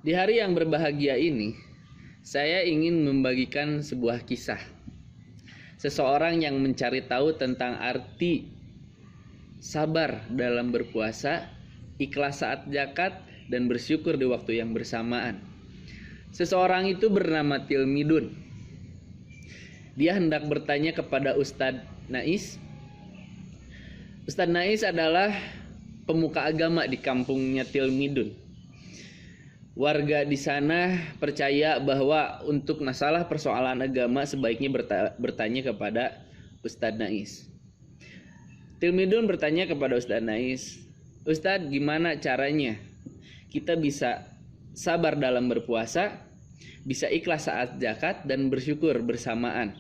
Di hari yang berbahagia ini, saya ingin membagikan sebuah kisah. Seseorang yang mencari tahu tentang arti sabar dalam berpuasa, ikhlas saat zakat, dan bersyukur di waktu yang bersamaan. Seseorang itu bernama Tilmidun. Dia hendak bertanya kepada Ustadz Nais. Ustadz Nais adalah pemuka agama di kampungnya Tilmidun. Warga di sana percaya bahwa untuk masalah persoalan agama sebaiknya bertanya kepada Ustadz Nais. Tilmidun bertanya kepada Ustadz Nais, Ustadz, gimana caranya kita bisa sabar dalam berpuasa, bisa ikhlas saat zakat, dan bersyukur bersamaan?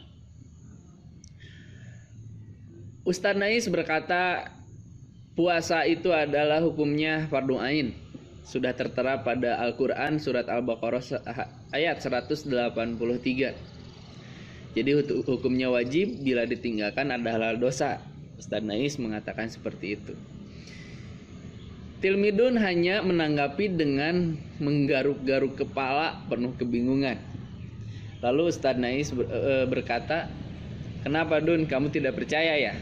Ustadz Nais berkata, puasa itu adalah hukumnya fardu ain. Sudah tertera pada Al-Quran surat Al-Baqarah ayat 183. Jadi hukumnya wajib, bila ditinggalkan adalah dosa. Ustadz Nais mengatakan seperti itu. Tilmidun hanya menanggapi dengan menggaruk-garuk kepala penuh kebingungan. Lalu Ustadz Nais berkata, kenapa Dun, kamu tidak percaya ya?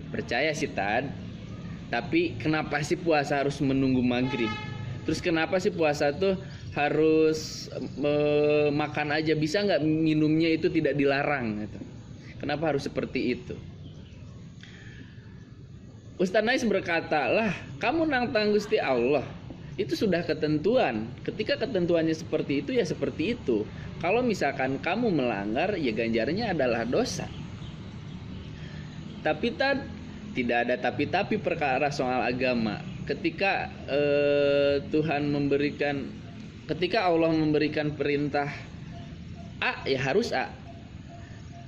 Percaya sih Tad, tapi kenapa sih puasa harus menunggu maghrib? Terus kenapa sih puasa tuh harus makan aja, bisa nggak minumnya itu tidak dilarang gitu? Kenapa harus seperti itu? Ustadz Nais berkata, lah kamu nantang Gusti Allah, itu sudah ketentuan. Ketika ketentuannya seperti itu ya seperti itu. Kalau misalkan kamu melanggar ya ganjarnya adalah dosa. Tapi tidak ada tapi perkara soal agama. Ketika ketika Allah memberikan perintah A ya harus A.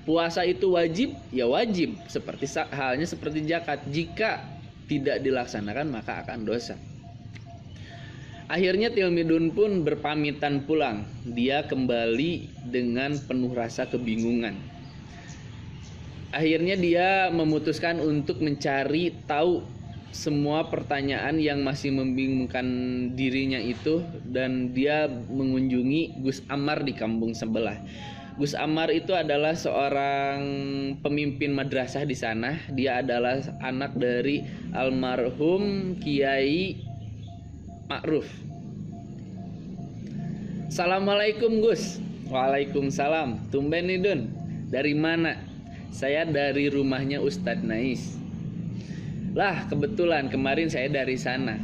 Puasa itu wajib ya wajib, halnya seperti zakat. Jika tidak dilaksanakan maka akan dosa. Akhirnya Tilmidun pun berpamitan pulang. Dia kembali dengan penuh rasa kebingungan. Akhirnya dia memutuskan untuk mencari tahu semua pertanyaan yang masih membingungkan dirinya itu, dan dia mengunjungi Gus Ammar di kampung sebelah. Gus Ammar itu adalah seorang pemimpin madrasah di sana. Dia adalah anak dari almarhum Kiai Ma'ruf. Assalamualaikum Gus. Waalaikumsalam. Tumben nih Dun, dari mana? Saya dari rumahnya Ustadz Nais. Lah kebetulan kemarin saya dari sana.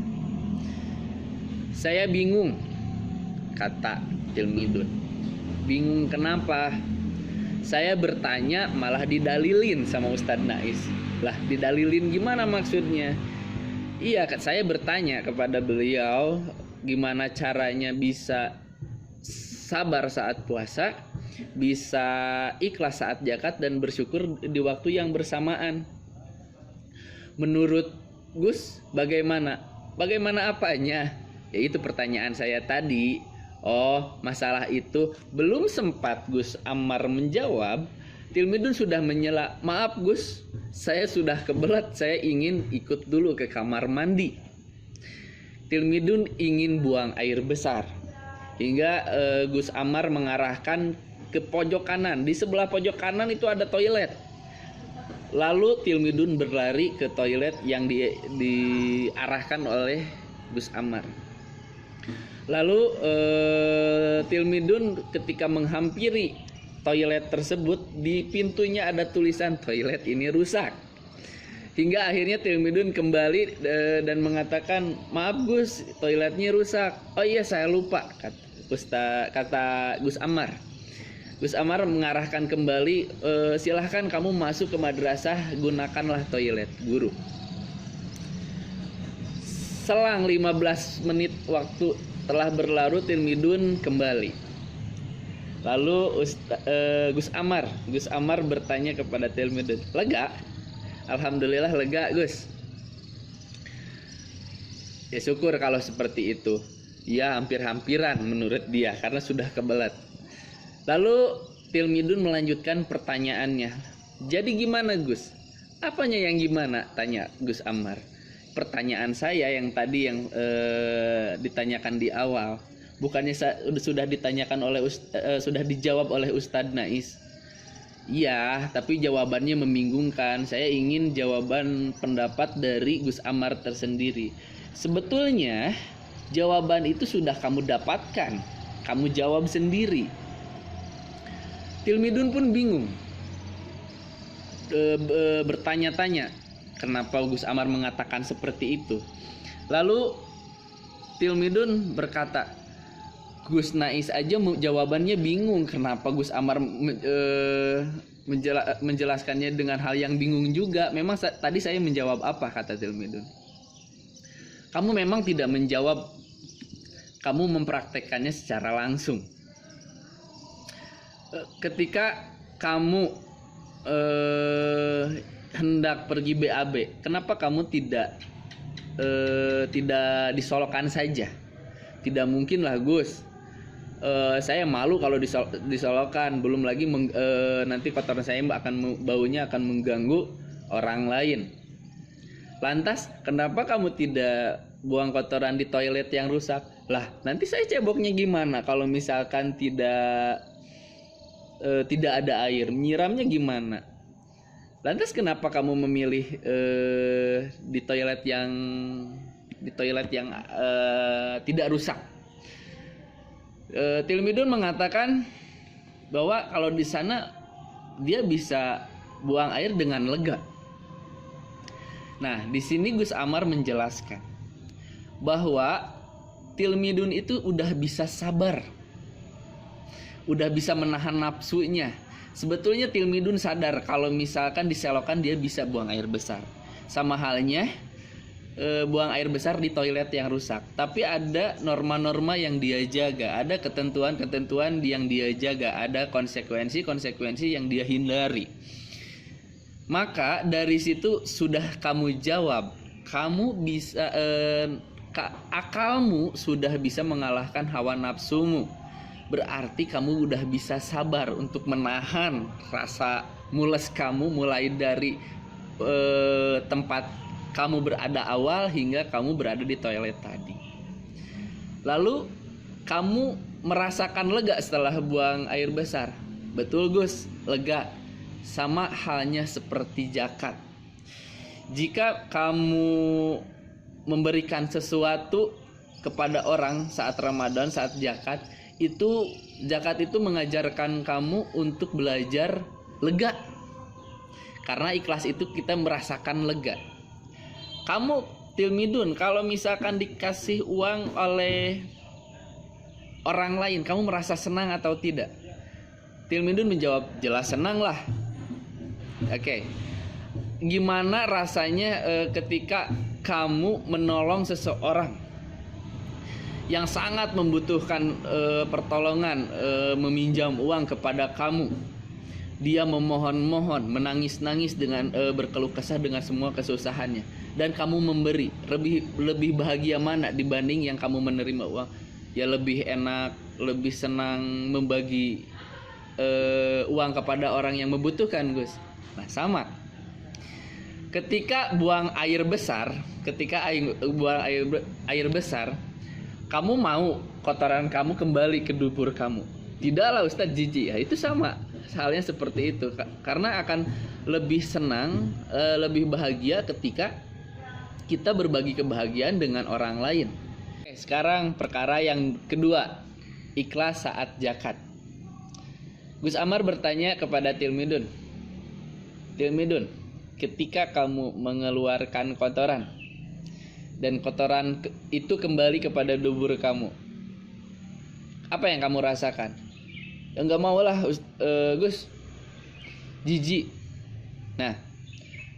Saya bingung, kata Tilmidun. Bingung kenapa? Saya bertanya malah didalilin sama Ustadz Nais. Lah didalilin gimana maksudnya? Iya, saya bertanya kepada beliau gimana caranya bisa sabar saat puasa, bisa ikhlas saat zakat, dan bersyukur di waktu yang bersamaan. Menurut Gus bagaimana? Bagaimana apanya? Ya itu pertanyaan saya tadi. Oh, masalah itu belum sempat Gus Ammar menjawab, Tilmidun sudah menyela, maaf Gus, saya sudah kebelet, saya ingin ikut dulu ke kamar mandi. Tilmidun ingin buang air besar. Hingga Gus Ammar mengarahkan ke pojok kanan. Di sebelah pojok kanan itu ada toilet. Lalu Tilmidun berlari ke toilet yang diarahkan oleh Gus Ammar. Lalu Tilmidun ketika menghampiri toilet tersebut, di pintunya ada tulisan toilet ini rusak. Hingga akhirnya Tilmidun kembali dan mengatakan, maaf Gus, toiletnya rusak. Oh iya saya lupa, kata Gus Ammar. Gus Ammar mengarahkan kembali, silahkan kamu masuk ke madrasah, gunakanlah toilet guru. Selang 15 menit waktu telah berlalu, Tilmidun kembali. Lalu Gus Ammar bertanya kepada Tilmidun, lega? Alhamdulillah lega Gus. Ya syukur kalau seperti itu. Ya hampir-hampiran menurut dia karena sudah kebelet. Lalu Tilmidun melanjutkan pertanyaannya. Jadi gimana Gus? Apanya yang gimana? Tanya Gus Ammar. Pertanyaan saya yang tadi yang ditanyakan di awal. Bukannya sudah ditanyakan oleh sudah dijawab oleh Ustadz Nais? Iya, tapi jawabannya membingungkan. Saya ingin jawaban pendapat dari Gus Amar tersendiri. Sebetulnya jawaban itu sudah kamu dapatkan, kamu jawab sendiri. Tilmidun pun bingung, bertanya-tanya kenapa Gus Amar mengatakan seperti itu. Lalu Tilmidun berkata, Gus Nais aja jawabannya bingung, kenapa Gus Amar menjelaskannya dengan hal yang bingung juga. Memang tadi saya menjawab apa, kata Tilmidun. Kamu memang tidak menjawab, kamu mempraktekkannya secara langsung. Ketika kamu hendak pergi BAB, kenapa kamu tidak disolokkan saja? Tidak mungkin lah Gus, saya malu kalau disolokkan. Belum lagi nanti kotoran saya baunya akan mengganggu orang lain. Lantas kenapa kamu tidak buang kotoran di toilet yang rusak? Lah nanti saya ceboknya gimana kalau misalkan tidak ada air, nyiramnya gimana? Lantas kenapa kamu memilih di toilet yang tidak rusak? Tilmidun mengatakan bahwa kalau di sana dia bisa buang air dengan lega. Nah, di sini Gus Amar menjelaskan bahwa Tilmidun itu udah bisa sabar, udah bisa menahan nafsunya. Sebetulnya Tilmidun sadar kalau misalkan diselokan dia bisa buang air besar. Sama halnya buang air besar di toilet yang rusak. Tapi ada norma-norma yang dia jaga, ada ketentuan-ketentuan yang dia jaga, ada konsekuensi-konsekuensi yang dia hindari. Maka dari situ sudah kamu jawab, kamu bisa akalmu sudah bisa mengalahkan hawa nafsumu. Berarti kamu udah bisa sabar untuk menahan rasa mules kamu mulai dari tempat kamu berada awal hingga kamu berada di toilet tadi. Lalu kamu merasakan lega setelah buang air besar. Betul Gus, lega. Sama halnya seperti zakat. Jika kamu memberikan sesuatu kepada orang saat Ramadan, saat zakat, zakat itu mengajarkan kamu untuk belajar lega. Karena ikhlas itu kita merasakan lega. Kamu Tilmidun, kalau misalkan dikasih uang oleh orang lain, kamu merasa senang atau tidak? Tilmidun menjawab, jelas senang lah. Oke. Gimana rasanya ketika kamu menolong seseorang yang sangat membutuhkan pertolongan, meminjam uang kepada kamu? Dia memohon-mohon, menangis-nangis dengan berkeluh kesah dengan semua kesusahannya, dan kamu memberi. Lebih bahagia mana dibanding yang kamu menerima uang? Ya lebih enak, lebih senang membagi uang kepada orang yang membutuhkan, Gus. Nah, sama. Ketika buang air besar, kamu mau kotoran kamu kembali ke dubur kamu? Tidaklah Ustadz, jijik. Ya, itu sama halnya seperti itu. Karena akan lebih senang, lebih bahagia ketika kita berbagi kebahagiaan dengan orang lain. Oke, sekarang perkara yang kedua, ikhlas saat zakat. Gus Amar bertanya kepada Tilmidun, ketika kamu mengeluarkan kotoran dan kotoran itu kembali kepada dubur kamu, apa yang kamu rasakan? Ya nggak mau lah Gus, jijik. Nah,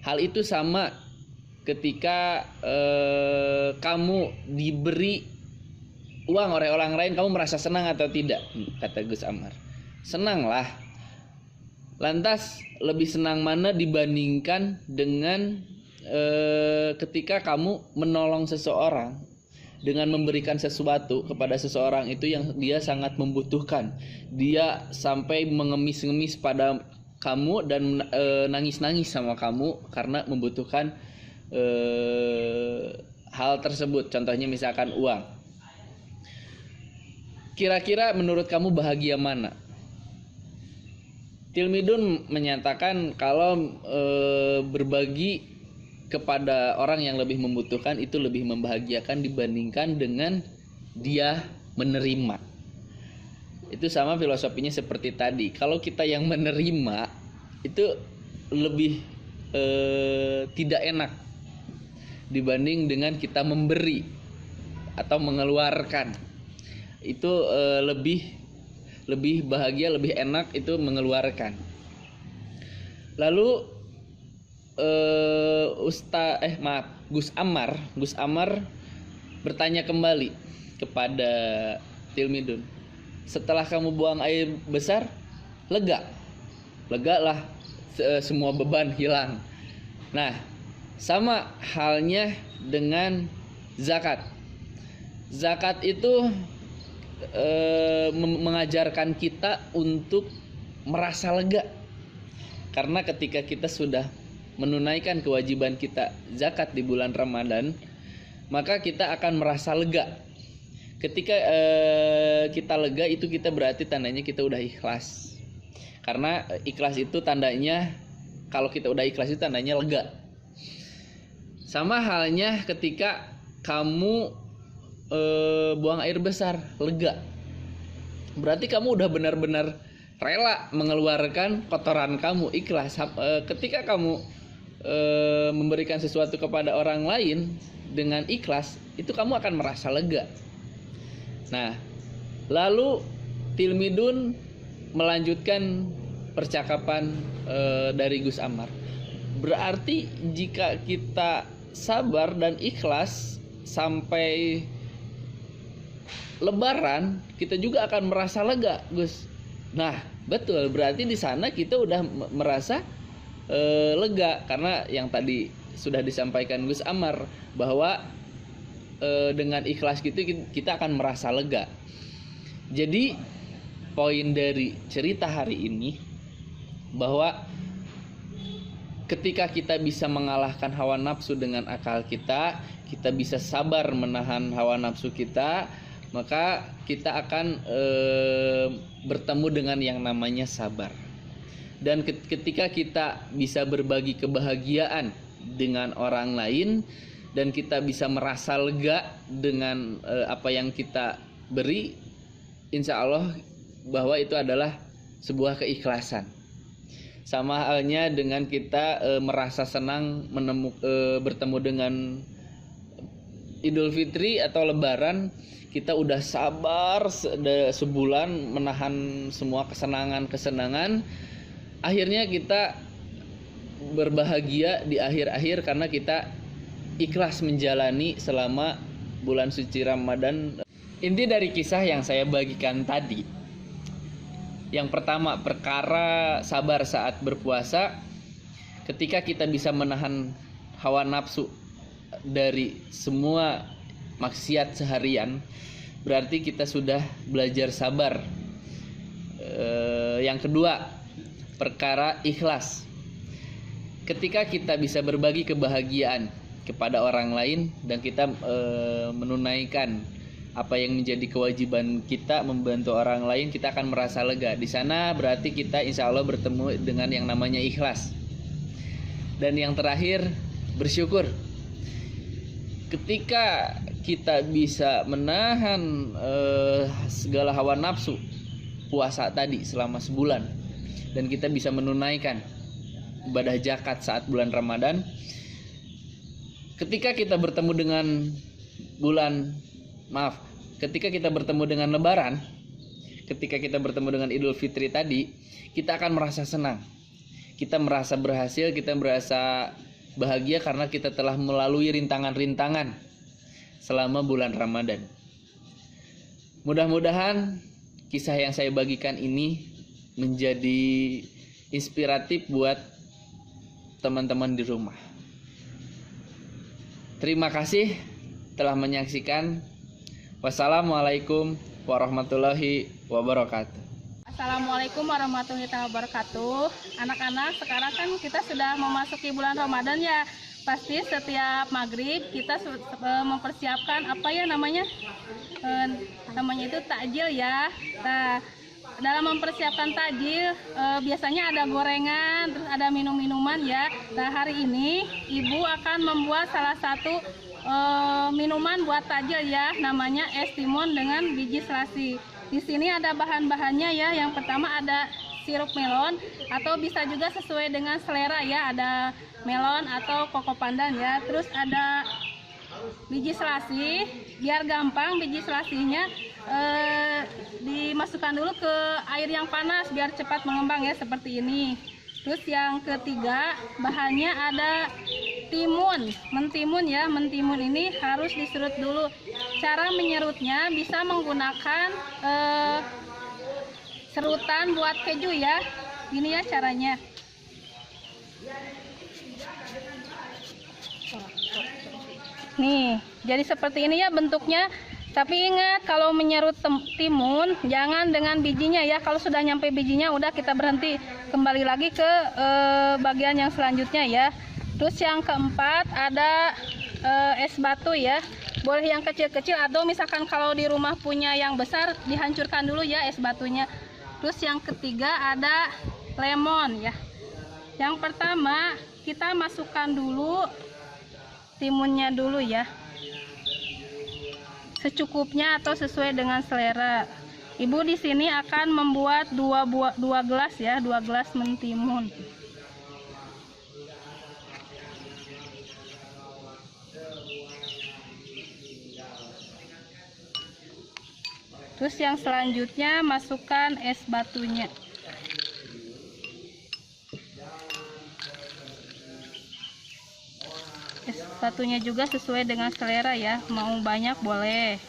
hal itu sama ketika kamu diberi uang oleh orang lain, kamu merasa senang atau tidak? Kata Gus Amar, senang lah. Lantas lebih senang mana dibandingkan dengan ketika kamu menolong seseorang dengan memberikan sesuatu kepada seseorang itu yang dia sangat membutuhkan. Dia sampai mengemis-ngemis pada kamu dan nangis-nangis sama kamu karena membutuhkan hal tersebut. Contohnya misalkan uang. Kira-kira menurut kamu bahagia mana? Tilmidun menyatakan kalau berbagi kepada orang yang lebih membutuhkan itu lebih membahagiakan dibandingkan dengan dia menerima. Itu sama filosofinya seperti tadi. Kalau kita yang menerima itu lebih tidak enak dibanding dengan kita memberi atau mengeluarkan. Itu lebih bahagia, lebih enak itu mengeluarkan. Lalu Gus Ammar bertanya kembali kepada Tilmidun, setelah kamu buang air besar, lega lah, semua beban hilang. Nah, sama halnya dengan zakat. Zakat itu mengajarkan kita untuk merasa lega, karena ketika kita sudah menunaikan kewajiban kita zakat di bulan Ramadan, maka kita akan merasa lega. Ketika kita lega itu kita berarti tandanya kita udah ikhlas, karena ikhlas itu tandanya, kalau kita udah ikhlas itu tandanya lega. Sama halnya ketika kamu buang air besar, lega, berarti kamu udah benar-benar rela mengeluarkan kotoran kamu, ikhlas. Ketika kamu memberikan sesuatu kepada orang lain dengan ikhlas, itu kamu akan merasa lega. Nah, lalu Tilmidun melanjutkan percakapan dari Gus Ammar. Berarti jika kita sabar dan ikhlas sampai Lebaran, kita juga akan merasa lega, Gus. Nah, betul. Berarti di sana kita udah merasa lega, karena yang tadi sudah disampaikan Gus Ammar bahwa dengan ikhlas gitu kita akan merasa lega. Jadi poin dari cerita hari ini bahwa ketika kita bisa mengalahkan hawa nafsu dengan akal kita bisa sabar menahan hawa nafsu kita, maka kita akan bertemu dengan yang namanya sabar. Dan ketika kita bisa berbagi kebahagiaan dengan orang lain dan kita bisa merasa lega dengan apa yang kita beri, insya Allah bahwa itu adalah sebuah keikhlasan. Sama halnya dengan kita merasa senang bertemu dengan Idul Fitri atau Lebaran, kita udah sabar sebulan menahan semua kesenangan, akhirnya kita berbahagia di akhir-akhir karena kita ikhlas menjalani selama bulan suci Ramadan. Inti dari kisah yang saya bagikan tadi, yang pertama, perkara sabar saat berpuasa. Ketika kita bisa menahan hawa nafsu dari semua maksiat seharian, berarti kita sudah belajar sabar. Yang kedua, perkara ikhlas. Ketika kita bisa berbagi kebahagiaan kepada orang lain dan kita menunaikan apa yang menjadi kewajiban kita membantu orang lain, kita akan merasa lega. Di sana berarti kita insya Allah bertemu dengan yang namanya ikhlas. Dan yang terakhir, bersyukur. Ketika kita bisa menahan segala hawa nafsu puasa tadi selama sebulan, dan kita bisa menunaikan ibadah zakat saat bulan Ramadan, ketika kita bertemu dengan ketika kita bertemu dengan Lebaran, ketika kita bertemu dengan Idul Fitri tadi, kita akan merasa senang, kita merasa berhasil, kita merasa bahagia karena kita telah melalui rintangan-rintangan selama bulan Ramadan. Mudah-mudahan kisah yang saya bagikan ini menjadi inspiratif buat teman-teman di rumah. Terima kasih telah menyaksikan. Wassalamualaikum warahmatullahi wabarakatuh. Assalamualaikum warahmatullahi wabarakatuh. Anak-anak, sekarang kan kita sudah memasuki bulan Ramadan ya. pasti setiap maghrib kita mempersiapkan apa ya namanya itu takjil ya. Nah, dalam mempersiapkan takjil biasanya ada gorengan, terus ada minum-minuman ya. Nah, hari ini ibu akan membuat salah satu minuman buat takjil ya, namanya es timun dengan biji selasi. Di sini ada bahan-bahannya ya. Yang pertama ada sirup melon, atau bisa juga sesuai dengan selera ya, ada melon atau koko pandan ya. Terus ada biji selasi. Biar gampang, biji selasinya dimasukkan dulu ke air yang panas biar cepat mengembang ya, seperti ini. Terus yang ketiga, bahannya ada timun, mentimun ya. Mentimun ini harus diserut dulu. Cara menyerutnya bisa menggunakan serutan buat keju ya. Ini ya caranya. Nih, jadi seperti ini ya bentuknya. Tapi ingat, kalau menyerut timun jangan dengan bijinya ya. Kalau sudah nyampe bijinya udah kita berhenti, kembali lagi ke bagian yang selanjutnya ya. Terus yang keempat ada es batu ya. Boleh yang kecil-kecil, atau misalkan kalau di rumah punya yang besar dihancurkan dulu ya es batunya. Terus yang ketiga ada lemon ya. Yang pertama kita masukkan dulu timunnya dulu ya, secukupnya atau sesuai dengan selera. Ibu di sini akan membuat dua gelas ya, 2 gelas mentimun. Terus yang selanjutnya masukkan es batunya. Es batunya juga sesuai dengan selera ya, mau banyak boleh.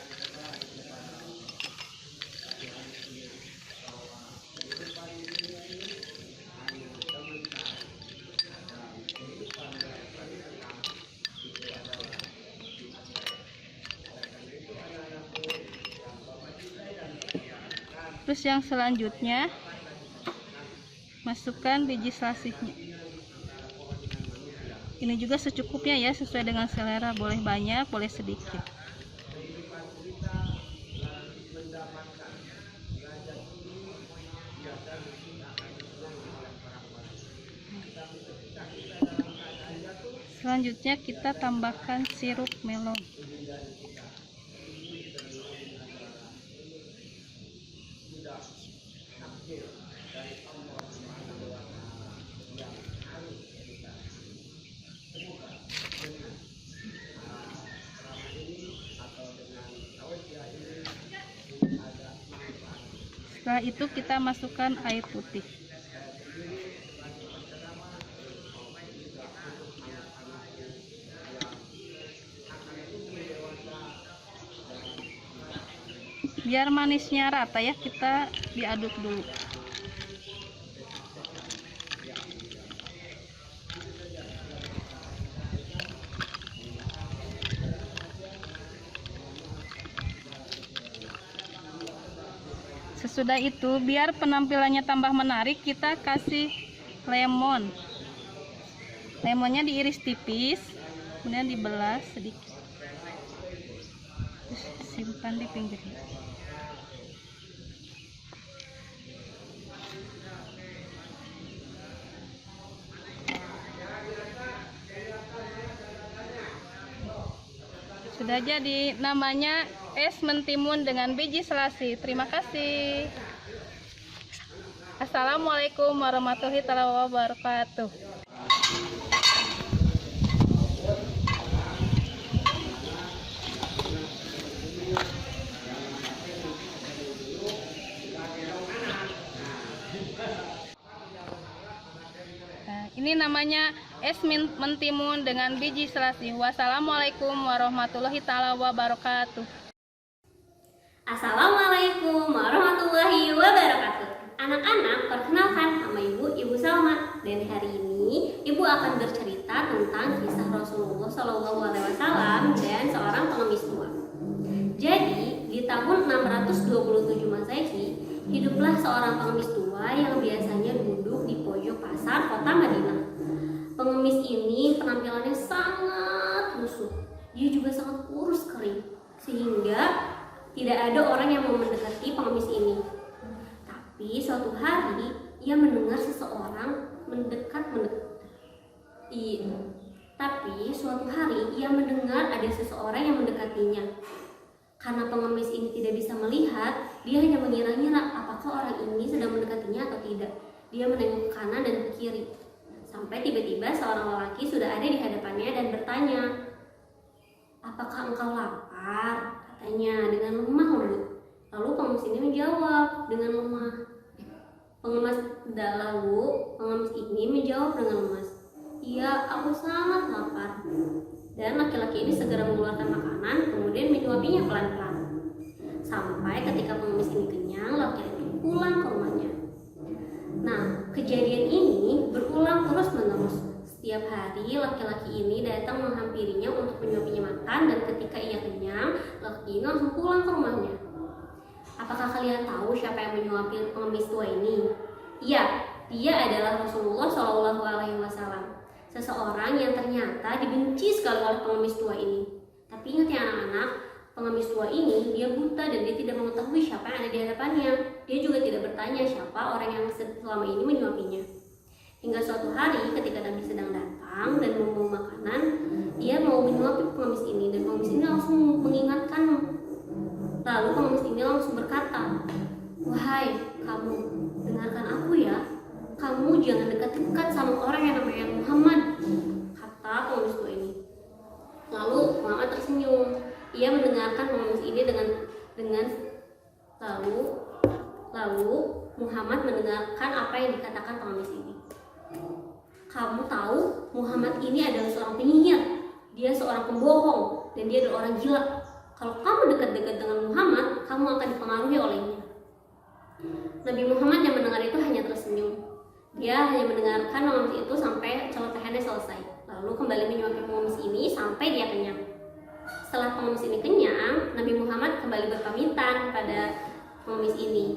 Terus yang selanjutnya masukkan biji selasihnya. Ini juga secukupnya ya, sesuai dengan selera, boleh banyak boleh sedikit. Selanjutnya kita tambahkan sirup melon. Setelah itu kita masukkan air putih. Biar manisnya rata ya, kita diaduk dulu. Sesudah itu, biar penampilannya tambah menarik, kita kasih lemon. Lemonnya diiris tipis, kemudian dibelah sedikit. Terus simpan di pinggirnya. Sudah jadi, namanya es mentimun dengan biji selasi. Terima kasih. Assalamualaikum warahmatullahi wabarakatuh. Ini namanya es mentimun dengan biji selasi. Wassalamualaikum warahmatullahi wabarakatuh. Assalamualaikum warahmatullahi wabarakatuh. Anak-anak, perkenalkan nama Ibu Salma. Dan hari ini Ibu akan bercerita tentang kisah Rasulullah SAW dan seorang pengemis tua. Jadi, di tahun 627 Masehi, hiduplah seorang pengemis tua yang biasanya duduk di pojok pasar kota Madinah. Pengemis ini penampilannya sangat dia juga sangat kurus kering, sehingga tidak ada orang yang mau mendekati pengemis ini. Tapi suatu hari ia mendengar seseorang Tapi suatu hari ia mendengar ada seseorang yang mendekatinya. Karena pengemis ini tidak bisa melihat, dia hanya mengira-ngira apakah orang ini sedang mendekatinya atau tidak. Dia menengok ke kanan dan ke kiri. Sampai tiba-tiba seorang lelaki sudah ada di hadapannya dan bertanya, "Apakah engkau lapar?" katanya dengan lemah lembut. Lalu pengemis ini menjawab dengan lemah. Pengemis ini menjawab dengan lemas, "Iya, aku sangat lapar." Dan laki-laki ini segera mengeluarkan makanan, kemudian menyuapinya pelan-pelan. Sampai ketika pengemis ini kenyang, laki-laki pulang ke rumahnya. Nah, kejadian ini berulang terus-menerus. Setiap hari laki-laki ini datang menghampirinya untuk menyuapinya makan, dan ketika ia kenyang, laki ini langsung pulang ke rumahnya. Apakah kalian tahu siapa yang menyuapi pengemis tua ini? Iya, dia adalah Rasulullah SAW. Seseorang yang ternyata dibenci sekali oleh pengemis tua ini. Tapi ingat ya anak-anak, pengemis tua ini dia buta dan dia tidak mengetahui siapa yang ada di hadapannya. Dia juga tidak bertanya siapa orang yang selama ini menyuapinya. Hingga suatu hari ketika Nabi sedang datang dan membawa makanan, dia mau menyuapi pengemis ini, dan pengemis ini langsung mengingatkan. Lalu pengemis ini langsung berkata, "Wahai kamu, dengarkan aku ya. Kamu jangan dekat-dekat sama orang yang namanya Muhammad," kata pengemis tua ini. Lalu Muhammad tersenyum. Ia mendengarkan pengemis ini dengan lalu Muhammad mendengarkan apa yang dikatakan pengemis ini. "Kamu tahu Muhammad ini adalah seorang penyihir. Dia seorang pembohong dan dia adalah orang gila. Kalau kamu dekat-dekat dengan Muhammad, kamu akan dipengaruhi olehnya." Nabi Muhammad yang mendengar itu hanya tersenyum. Dia hanya mendengarkan pengemis itu sampai celotehannya selesai. Lalu kembali menyuapi pengemis ini sampai dia kenyang. Setelah pengemis ini kenyang, Nabi Muhammad kembali berpamitan pada pengemis ini.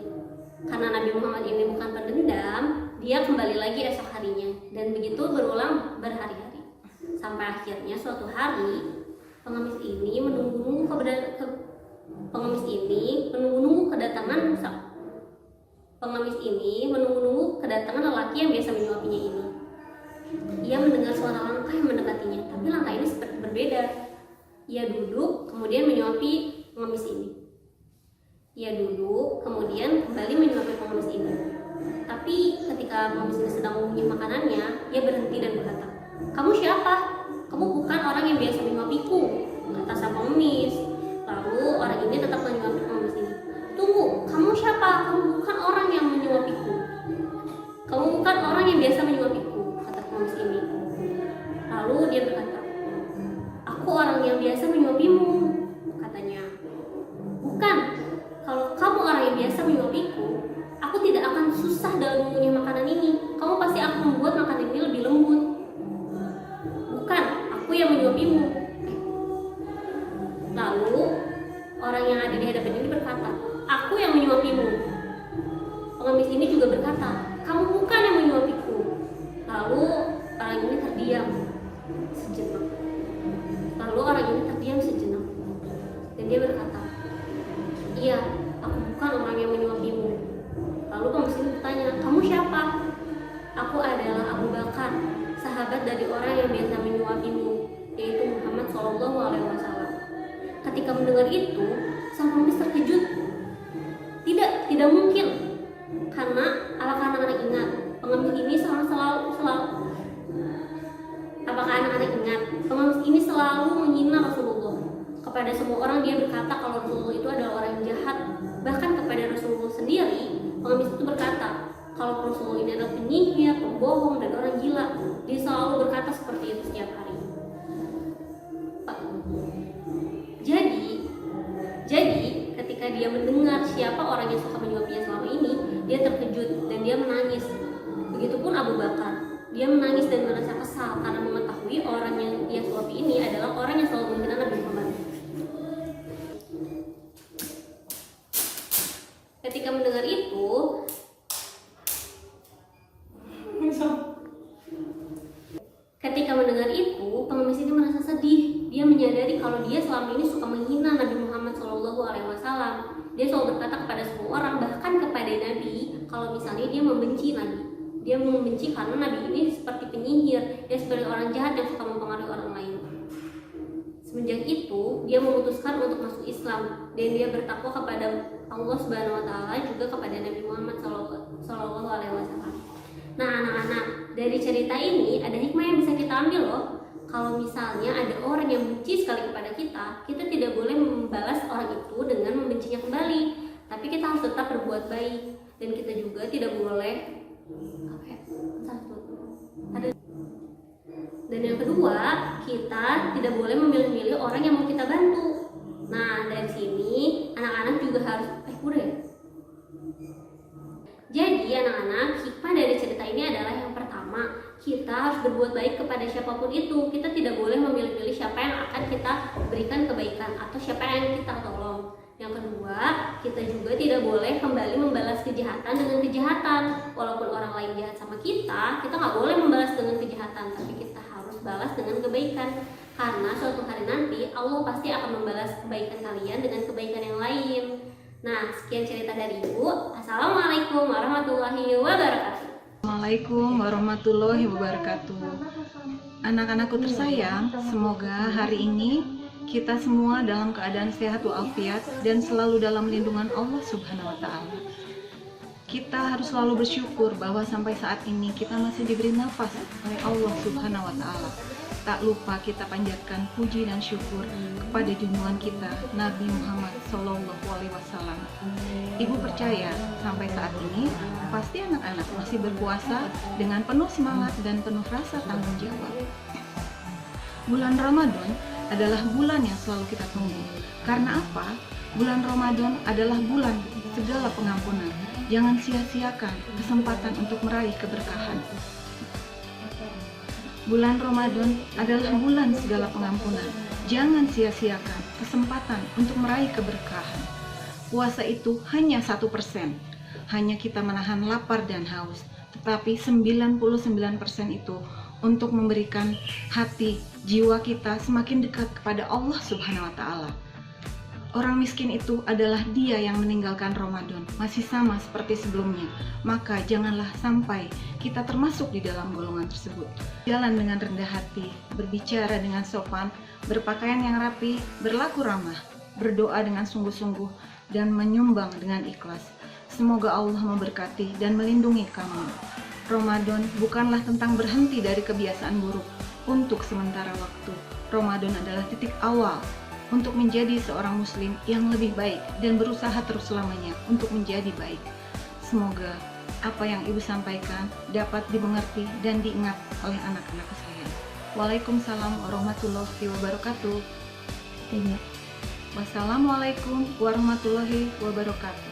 Karena Nabi Muhammad ini bukan pendendam, dia kembali lagi esok harinya. Dan begitu berulang berhari-hari. Sampai akhirnya suatu hari, pengemis ini menunggu-nunggu kedatangan lelaki yang biasa menyuapinya ini. Ia mendengar suara langkah yang mendekatinya, tapi langkah ini seperti berbeda. Ia duduk, kemudian menyuapi pengemis ini. Ia duduk, kemudian kembali menyuapi pengemis ini. Tapi ketika pengemis ini sedang mengunyah makanannya, ia berhenti dan berkata, "Kamu siapa? Kamu bukan orang yang biasa menyuapiku," kata sang pengemis. Lalu orang ini tetap menyuapi pengemis ini. "Tunggu, kamu siapa? Kamu bukan orang yang menyuapiku. Kamu bukan orang yang biasa menyuapiku," kata pengemis ini. Lalu dia berkata, "Aku orang yang biasa menyuapimu," katanya. "Bukan, kalau kamu orang yang biasa menyuapiku, aku tidak akan susah dalam mengunyah makanan ini. Kamu pasti akan membuat makanan ini lebih lembut." "Bukan, aku yang menyuapimu." Lalu orang yang ada di hadapan ini berkata, "Aku yang menyuapimu." Pengemis ini juga berkata, "Kamu bukan yang menyuapiku." Lalu orang ini terdiam sejenak. Dan dia berkata, "Iya, aku bukan orang yang menyuapimu." Lalu pengemis ini bertanya, "Kamu siapa?" "Aku adalah Abu Bakar, sahabat dari orang yang biasa menyuapimu, yaitu Muhammad SAW." Ketika mendengar itu, sang pengemis terkejut. Tidak mungkin, karena apakah anak-anak ingat pengemis ini selalu menghina Rasulullah. Kepada semua orang dia berkata kalau Rasulullah itu adalah orang yang jahat. Bahkan kepada Rasulullah sendiri, pengemis itu berkata kalau Rasulullah ini adalah penyihir, pembohong, dan orang gila. Dia selalu berkata seperti itu setiap hari. Jadi ketika dia mendengar siapa orang yang suka menyuapinya selama ini, dia terkejut dan dia menangis. Begitupun Abu Bakar, dia menangis dan merasa kesal karena mengetahui orang yang dia suapi ini adalah orang yang selalu menghina Nabi Muhammad. Ketika mendengar itu, pengemis ini merasa sedih. Dia menyadari kalau dia selama ini suka menghina Nabi Muhammad SAW. Dia selalu berkata kepada semua orang, bahkan kepada Nabi, kalau misalnya dia membenci Nabi. Dia membenci karena Nabi ini seperti penyihir, dia seperti orang jahat yang suka mempengaruhi orang lain. Semenjak itu, dia memutuskan untuk masuk Islam dan dia bertakwa kepada Allah Subhanahu wa taala, juga kepada Nabi Muhammad SAW. Nah, anak-anak, dari cerita ini ada hikmah yang bisa kita ambil loh. Kalau misalnya ada orang yang benci sekali kepada kita, kita tidak boleh membalas orang itu dengan membencinya kembali, tapi kita harus tetap berbuat baik. Dan kita juga tidak boleh Dan yang kedua, kita tidak boleh memilih-milih orang yang mau kita bantu. Nah, dari sini anak-anak juga harus Jadi anak-anak, hikmah dari cerita ini adalah yang pertama, kita harus berbuat baik kepada siapapun itu. Kita tidak boleh memilih-milih siapa yang akan kita berikan kebaikan atau siapa yang kita tolong. Yang kedua, kita juga tidak boleh kembali membalas kejahatan dengan kejahatan. Walaupun orang lain jahat sama kita nggak boleh membalas dengan kejahatan, tapi kita harus balas dengan kebaikan. Karena suatu hari nanti Allah pasti akan membalas kebaikan kalian dengan kebaikan yang lain. Nah, sekian cerita dari Ibu. Assalamualaikum warahmatullahi wabarakatuh. Assalamualaikum warahmatullahi wabarakatuh. Anak-anakku tersayang, semoga hari ini kita semua dalam keadaan sehat walafiat dan selalu dalam lindungan Allah Subhanahu wa taala. Kita harus selalu bersyukur bahwa sampai saat ini kita masih diberi nafas oleh Allah Subhanahu wa taala. Tak lupa kita panjatkan puji dan syukur kepada junjungan kita Nabi Muhammad SAW. Ibu percaya sampai saat ini pasti anak-anak masih berpuasa dengan penuh semangat dan penuh rasa tanggung jawab. Bulan Ramadan adalah bulan yang selalu kita tunggu. Karena apa? Bulan Ramadan adalah bulan segala pengampunan. Jangan sia-siakan kesempatan untuk meraih keberkahan. Bulan Ramadan adalah bulan segala pengampunan. Jangan sia-siakan kesempatan untuk meraih keberkahan. Puasa itu hanya 1%. Hanya kita menahan lapar dan haus. Tetapi 99% itu untuk memberikan hati, jiwa kita semakin dekat kepada Allah Subhanahu wa taala. Orang miskin itu adalah dia yang meninggalkan Ramadan, masih sama seperti sebelumnya. Maka janganlah sampai kita termasuk di dalam golongan tersebut. Jalan dengan rendah hati, berbicara dengan sopan, berpakaian yang rapi, berlaku ramah, berdoa dengan sungguh-sungguh, dan menyumbang dengan ikhlas. Semoga Allah memberkati dan melindungi kamu. Ramadan bukanlah tentang berhenti dari kebiasaan buruk untuk sementara waktu. Ramadan adalah titik awal untuk menjadi seorang muslim yang lebih baik dan berusaha terus selamanya untuk menjadi baik. Semoga apa yang Ibu sampaikan dapat dimengerti dan diingat oleh anak-anak sekalian. Waalaikumsalam warahmatullahi wabarakatuh. Wassalamualaikum warahmatullahi wabarakatuh.